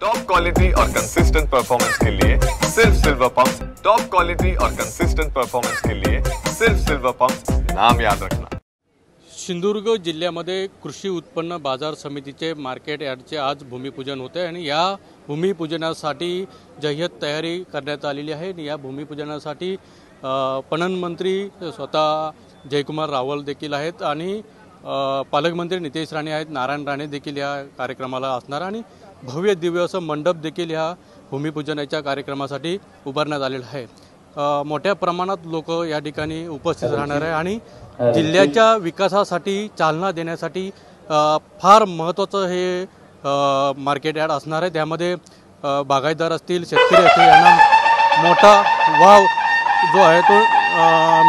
Top quality और consistent performance के लिए सिर्फ सिल्वर पंप्स। टॉप क्वालिटी और कंसिस्टेंट परफॉर्मेंस के लिए सिर्फ सिल्वर पंप्स, नाम याद रखना। सिंधुदुर्ग जिल्ह्यामध्ये कृषी उत्पन्न बाजार समितीचे मार्केट यार्डचे आज भूमिपूजन होते आणि या भूमिपूजनासाठी जय्यत तयारी करण्यात आलेली आहे। या भूमिपूजनासाठी पणन मंत्री स्वतः जयकुमार रावल देखील आहेत आणि पालकमंत्री नितेश राणे आहेत, नारायण राणे देखील या कार्यक्रमाला असणार आणि भव्य दिव्य असं मंडप देखील ह्या भूमिपूजनाच्या कार्यक्रमासाठी उभारण्यात आलेला आहे। मोठ्या प्रमाणात लोक या ठिकाणी उपस्थित राहणार आहे आणि जिल्ह्याच्या विकासासाठी चालना देण्यासाठी फार महत्त्वाचं हे मार्केट यार्ड असणार आहे। त्यामध्ये बागायतदार असतील, शेतकरी असतील यांना मोठा वाव जो आहे तो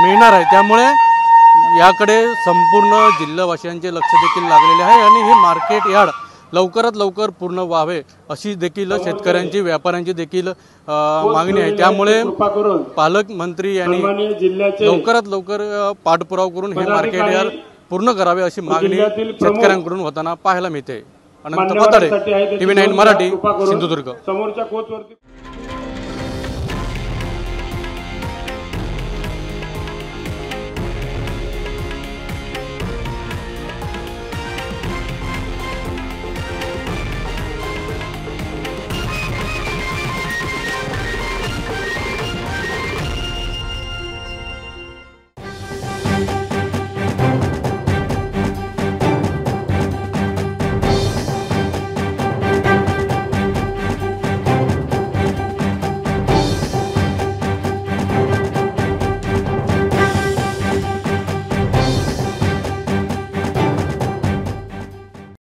मिळणार आहे। त्यामुळे याकडे संपूर्ण जिल्हावासियांचे लक्ष देखील लागलेले आहे आणि हे मार्केट यार्ड लवकरात लवकर पूर्ण व्हावे अशी देखील शेतकऱ्यांची, व्यापाऱ्यांची देखील मागणी आहे। त्यामुळे पालकमंत्री यांनी लवकरात लौकर पाठपुरावा करून हे मार्केट यार्ड पूर्ण करावे अशी मागणी शेतकऱ्यांकडून होताना पाहायला मिळते। अनंत पाताडे, TV9 मराठी, सिंधुदुर्ग।